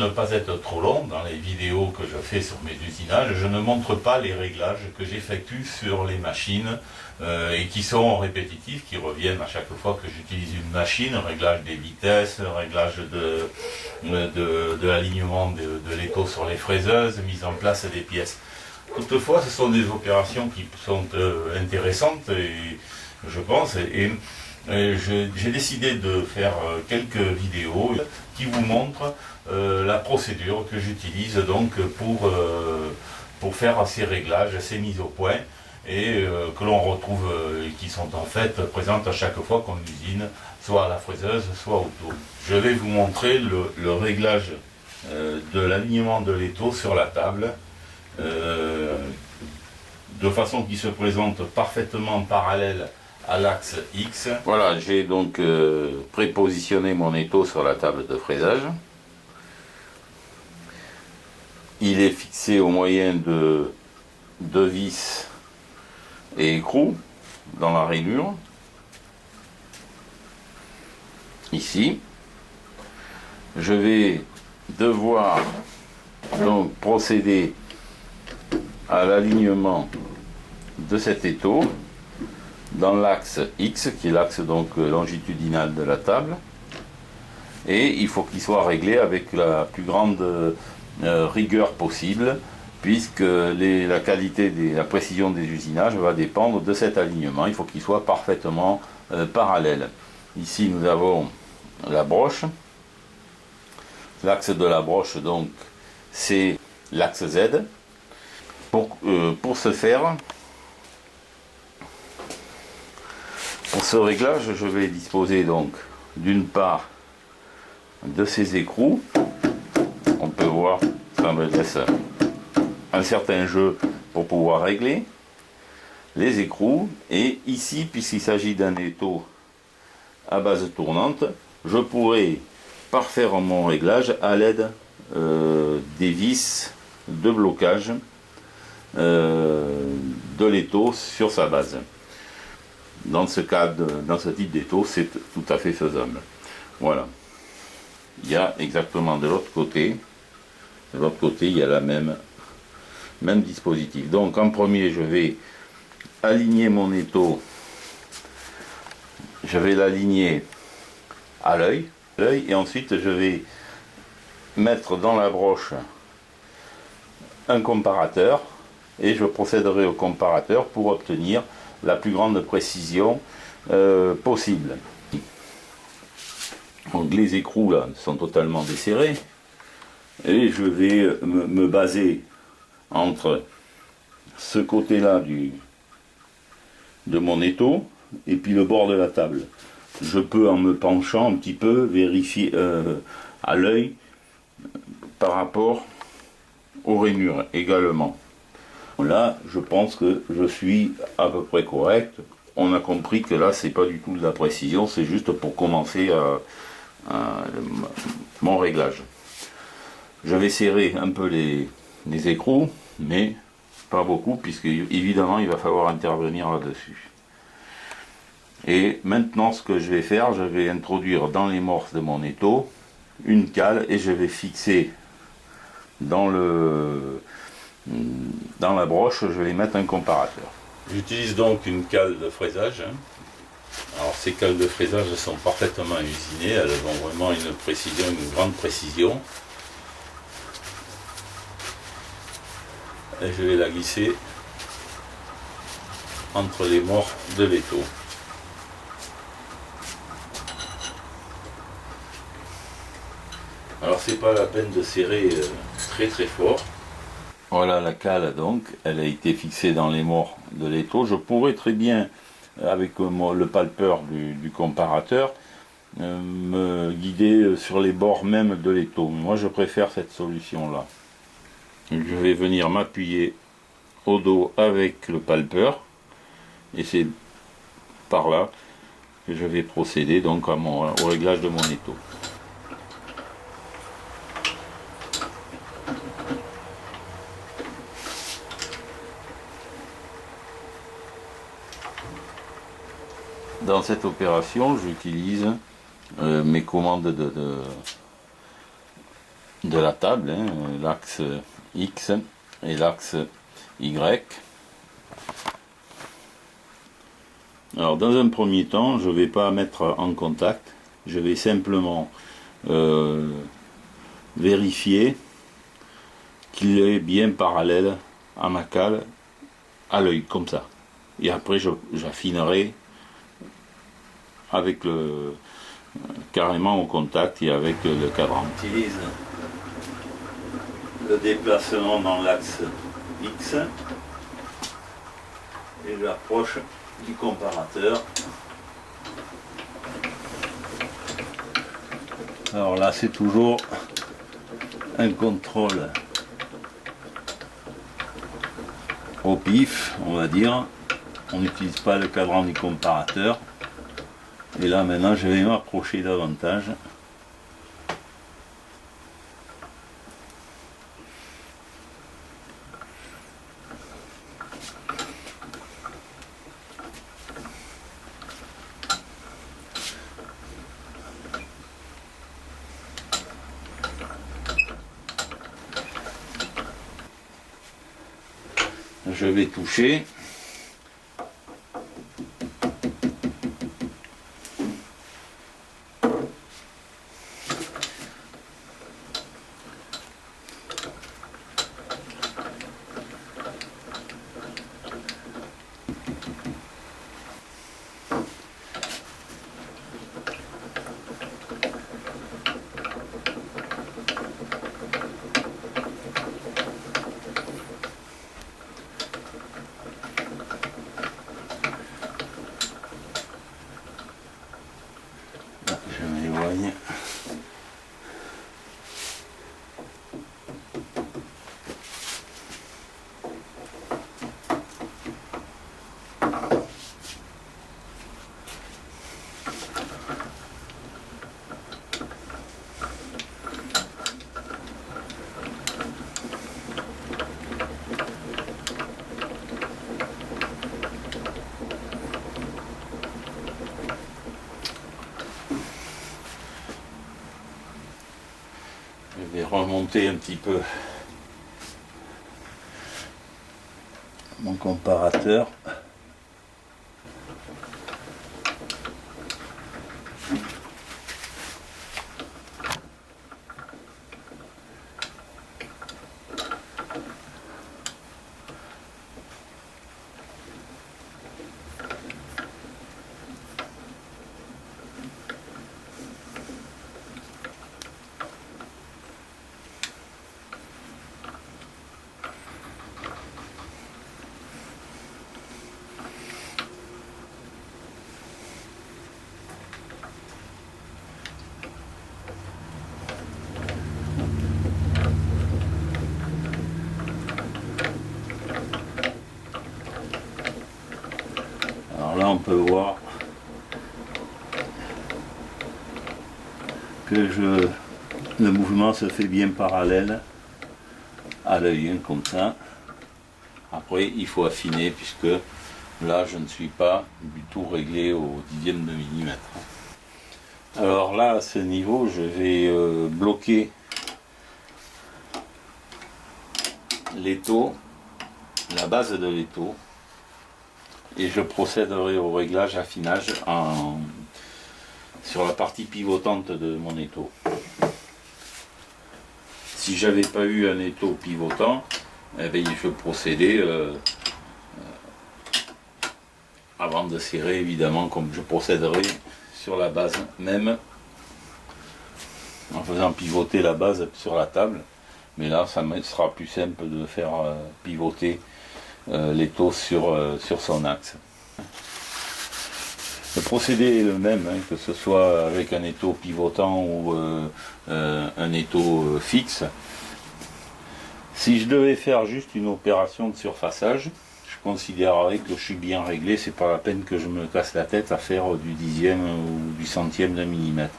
ne pas être trop long, dans les vidéos que je fais sur mes usinages, je ne montre pas les réglages que j'effectue sur les machines et qui sont répétitifs, qui reviennent à chaque fois que j'utilise une machine, réglage des vitesses, réglage de l'alignement de l'étau sur les fraiseuses, mise en place des pièces. Toutefois, ce sont des opérations qui sont intéressantes, et je pense, et j'ai décidé de faire quelques vidéos qui vous montrent la procédure que j'utilise donc pour faire ces réglages, ces mises au point, et que l'on retrouve, qui sont en fait présentes à chaque fois qu'on usine, soit à la fraiseuse, soit au taux. Je vais vous montrer le réglage de l'alignement de l'étau sur la table, de façon qui se présente parfaitement parallèle à l'axe X. Voilà, j'ai donc prépositionné mon étau sur la table de fraisage. Il est fixé au moyen de deux vis et écrous dans la rainure. Ici, je vais devoir donc procéder à l'alignement de cet étau dans l'axe X, qui est l'axe donc longitudinal de la table, et il faut qu'il soit réglé avec la plus grande rigueur possible, puisque la qualité, la précision des usinages va dépendre de cet alignement. Il faut qu'il soit parfaitement parallèle. Ici nous avons la broche. L'axe de la broche donc c'est l'axe Z. Pour ce faire, pour ce réglage, je vais disposer donc d'une part de ces écrous. On peut voir, ça me laisse un certain jeu pour pouvoir régler les écrous. Et ici, puisqu'il s'agit d'un étau à base tournante, je pourrais parfaire mon réglage à l'aide des vis de blocage de l'étau sur sa base. Dans ce cadre, dans ce type d'étau, c'est tout à fait faisable. Voilà. Il y a exactement de l'autre côté, il y a la même dispositif. Donc en premier, je vais aligner mon étau. Je vais l'aligner à l'œil, et ensuite je vais mettre dans la broche un comparateur, et je procéderai au comparateur pour obtenir la plus grande précision possible. Donc les écrous là sont totalement desserrés, et je vais me baser entre ce côté là de mon étau et puis le bord de la table. Je peux, en me penchant un petit peu, vérifier à l'œil par rapport aux rainures également. Là, je pense que je suis à peu près correct. On a compris que là, c'est pas du tout de la précision, c'est juste pour commencer mon réglage. Je vais serrer un peu les écrous, mais pas beaucoup, puisque évidemment, il va falloir intervenir là-dessus. Et maintenant, ce que je vais faire, je vais introduire dans l'émorce de mon étau une cale, et je vais fixer dans la broche, je vais mettre un comparateur. J'utilise donc une cale de fraisage. Alors ces cales de fraisage sont parfaitement usinées, elles ont vraiment une précision, une grande précision. Et je vais la glisser entre les morts de l'étau. Alors c'est pas la peine de serrer très très fort. Voilà la cale donc, elle a été fixée dans les morts de l'étau. Je pourrais très bien, avec le palpeur du comparateur, me guider sur les bords même de l'étau. Moi je préfère cette solution là. Je vais venir m'appuyer au dos avec le palpeur, et c'est par là que je vais procéder donc au réglage de mon étau. Dans cette opération, j'utilise mes commandes de la table, hein, l'axe X et l'axe Y. Alors dans un premier temps, je ne vais pas mettre en contact, je vais simplement vérifier qu'il est bien parallèle à ma cale, à l'œil, comme ça. Et après j'affinerai avec le carrément au contact et avec le cadran. J'utilise le déplacement dans l'axe X et j'approche du comparateur. Alors là c'est toujours un contrôle au pif, on va dire. On n'utilise pas le cadran du comparateur. Et là maintenant je vais m'approcher davantage. Je vais toucher. Je m'éloigne. Je vais remonter un petit peu mon comparateur. Alors là on peut voir que le mouvement se fait bien parallèle à l'œil, hein, comme ça. Après il faut affiner puisque là je ne suis pas du tout réglé au dixième de millimètre. Alors là à ce niveau je vais bloquer l'étau, la base de l'étau, et je procéderai au réglage affinage sur la partie pivotante de mon étau. Si j'avais pas eu un étau pivotant, eh bien, je procédais avant de serrer, évidemment, comme je procéderai sur la base même, en faisant pivoter la base sur la table. Mais là ça me sera plus simple de faire pivoter l'étau sur son axe. Le procédé est le même, hein, que ce soit avec un étau pivotant ou un étau fixe. Si je devais faire juste une opération de surfaçage, je considérerais que je suis bien réglé, c'est pas la peine que je me casse la tête à faire du dixième ou du centième de millimètre.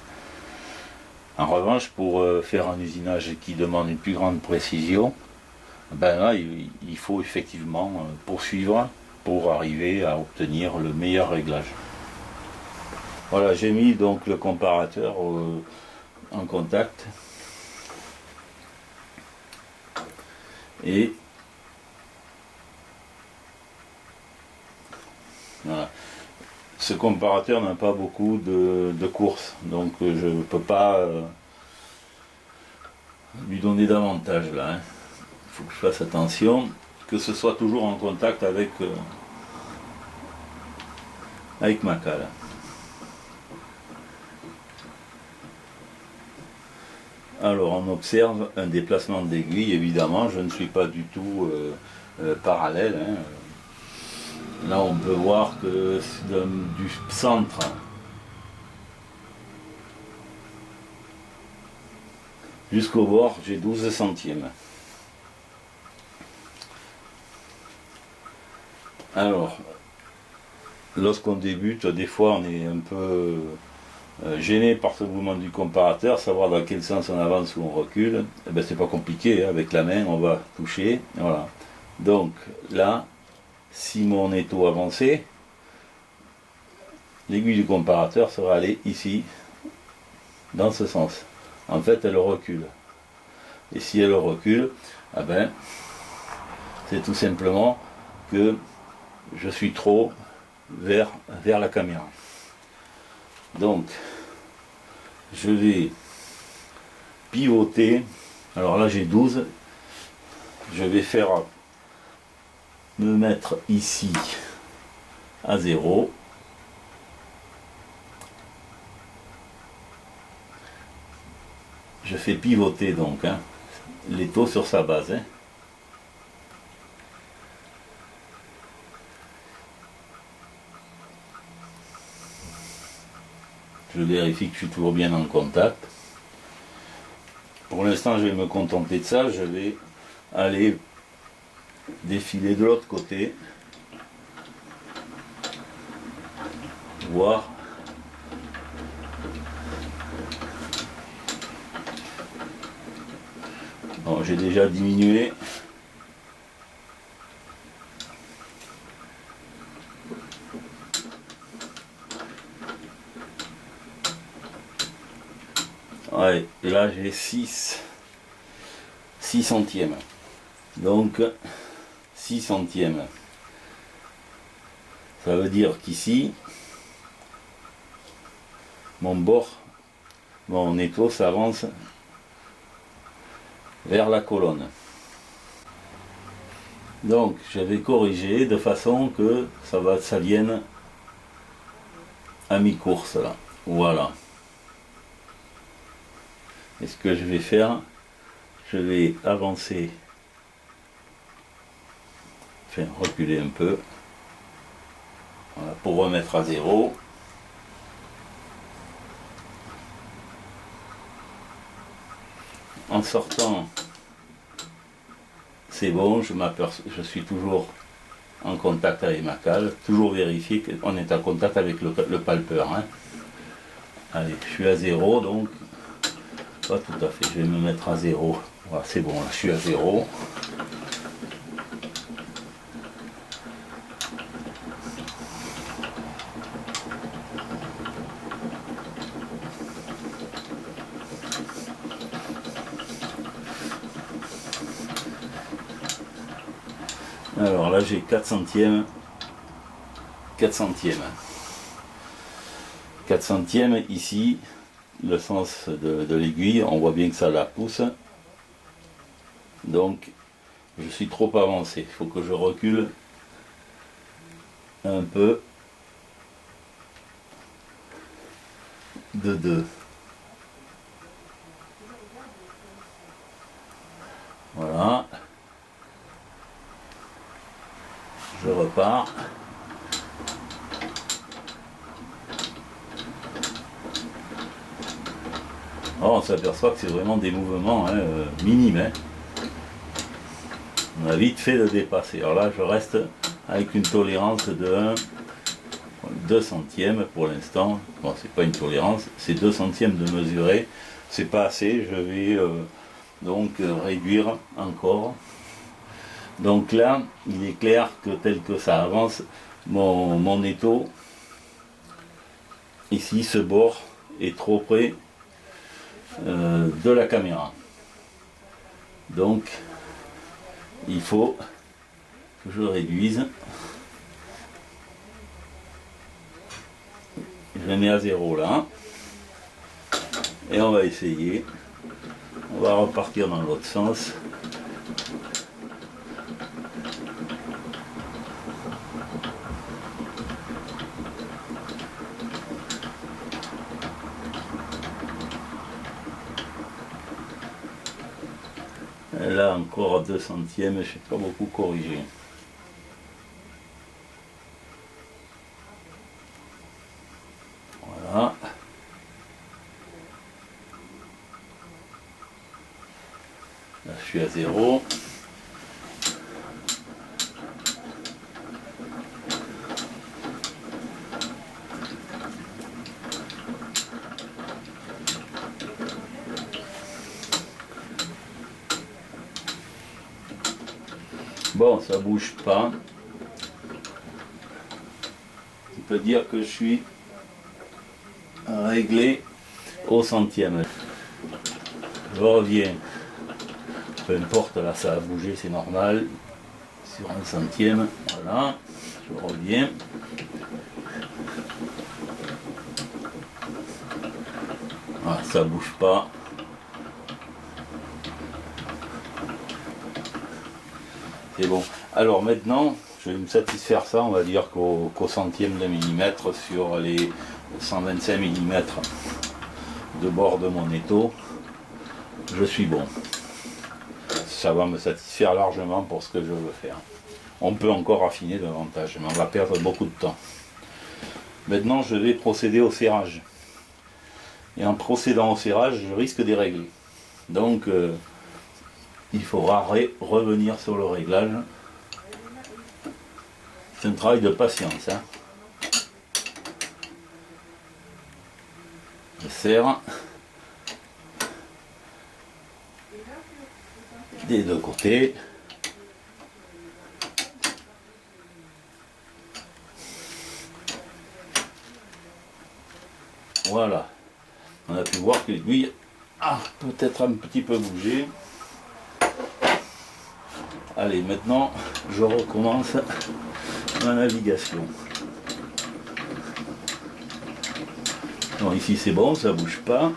En revanche, pour faire un usinage qui demande une plus grande précision, ben là, il faut effectivement poursuivre pour arriver à obtenir le meilleur réglage. Voilà, j'ai mis donc le comparateur en contact. Et voilà. Ce comparateur n'a pas beaucoup de courses, donc je ne peux pas lui donner davantage là. Il faut que je fasse attention, que ce soit toujours en contact avec ma cale. Alors on observe un déplacement d'aiguille, évidemment, je ne suis pas du tout parallèle. Hein. Là on peut voir que du centre jusqu'au bord j'ai 12 centièmes. Alors, lorsqu'on débute, des fois on est un peu gêné par ce mouvement du comparateur, savoir dans quel sens on avance ou on recule. Eh ben, c'est pas compliqué, hein. Avec la main on va toucher, voilà. Donc là, si mon étau avançait, l'aiguille du comparateur sera allée ici, dans ce sens. En fait, elle recule. Et si elle recule, eh ben, c'est tout simplement que je suis trop vers la caméra. Donc, je vais pivoter. Alors là, j'ai 12. Je vais me mettre ici à 0. Je fais pivoter donc hein, l'étau sur sa base. Hein. Je vérifie que je suis toujours bien en contact. Pour l'instant, je vais me contenter de ça. Je vais aller défiler de l'autre côté. Voir. Bon, j'ai déjà diminué. Ouais, et là j'ai 6 centièmes. Donc 6 centièmes. Ça veut dire qu'ici, mon étau s'avance vers la colonne. Donc je vais corriger de façon que ça vienne à mi-course là. Voilà. Et ce que je vais faire, je vais avancer, enfin reculer un peu, voilà, pour remettre à 0. En sortant, c'est bon, je suis toujours en contact avec ma cale, toujours vérifier qu'on est en contact avec le palpeur. Hein. Allez, je suis à 0, donc pas tout à fait, je vais me mettre à 0. Voilà, c'est bon, là, je suis à 0. Alors là j'ai 4 centièmes. 4 centièmes. 4 centièmes ici, le sens de l'aiguille, on voit bien que ça la pousse. Donc je suis trop avancé. Il faut que je recule un peu de 2. Voilà. Je repars. Alors on s'aperçoit que c'est vraiment des mouvements hein, minimes. Hein. On a vite fait de dépasser. Alors là je reste avec une tolérance de 2 centièmes pour l'instant. Bon, c'est pas une tolérance, c'est 2 centièmes de mesurer. C'est pas assez, je vais donc réduire encore. Donc là, il est clair que tel que ça avance, mon étau, ici, ce bord est trop près de la caméra. Donc, il faut que je réduise. Je le mets à 0 là. Et on va essayer. On va repartir dans l'autre sens. Et là encore à 2 centièmes, je ne suis pas beaucoup corrigé. Voilà. Là je suis à 0. Bon, ça bouge pas. On peut dire que je suis réglé au centième. Je reviens. Peu importe, là ça a bougé, c'est normal. Sur 1 centième, voilà. Je reviens. Voilà, ça bouge pas. C'est bon. Alors maintenant, je vais me satisfaire ça, on va dire qu'au centième de millimètre sur les 125 mm de bord de mon étau, je suis bon. Ça va me satisfaire largement pour ce que je veux faire. On peut encore affiner davantage, mais on va perdre beaucoup de temps. Maintenant, je vais procéder au serrage. Et en procédant au serrage, je risque de régler. Donc, il faudra revenir sur le réglage. C'est un travail de patience. Hein. Je serre des deux côtés. Voilà. On a pu voir que l'aiguille a peut-être un petit peu bougé. Allez, maintenant, je recommence ma navigation. Bon, ici c'est bon, ça bouge pas.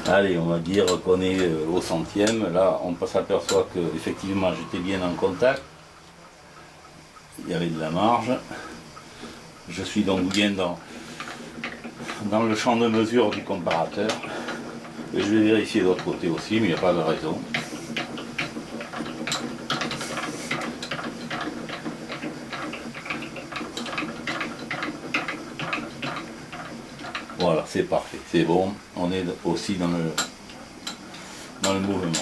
Allez, on va dire qu'on est au centième. Là, on s'aperçoit que effectivement j'étais bien en contact. Il y avait de la marge. Je suis donc bien dans le champ de mesure du comparateur. Et je vais vérifier de l'autre côté aussi, mais il n'y a pas de raison. Voilà, c'est parfait, c'est bon. On est aussi dans le mouvement.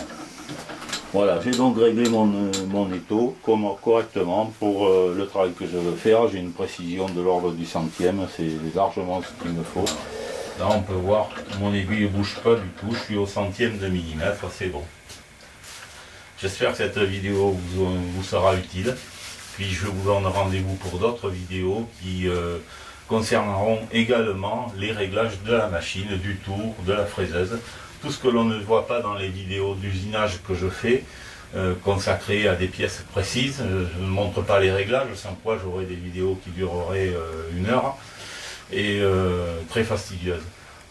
Voilà, j'ai donc réglé mon étau correctement pour le travail que je veux faire. J'ai une précision de l'ordre du centième, c'est largement ce qu'il me faut. Là on peut voir que mon aiguille ne bouge pas du tout, je suis au centième de millimètre, c'est bon. J'espère que cette vidéo vous sera utile. Puis je vous donne rendez-vous pour d'autres vidéos qui concerneront également les réglages de la machine, du tour, de la fraiseuse. Tout ce que l'on ne voit pas dans les vidéos d'usinage que je fais, consacrées à des pièces précises. Je ne montre pas les réglages, sans quoi j'aurai des vidéos qui dureraient 1 heure et très fastidieuses.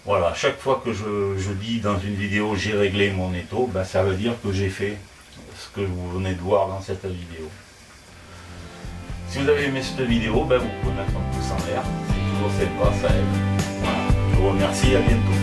Voilà, chaque fois que je dis dans une vidéo j'ai réglé mon étau, ben, ça veut dire que j'ai fait ce que vous venez de voir dans cette vidéo. Si vous avez aimé cette vidéo, ben, vous pouvez mettre un pouce en l'air. C'est toujours sympa, ça aide. Voilà, je vous remercie, à bientôt.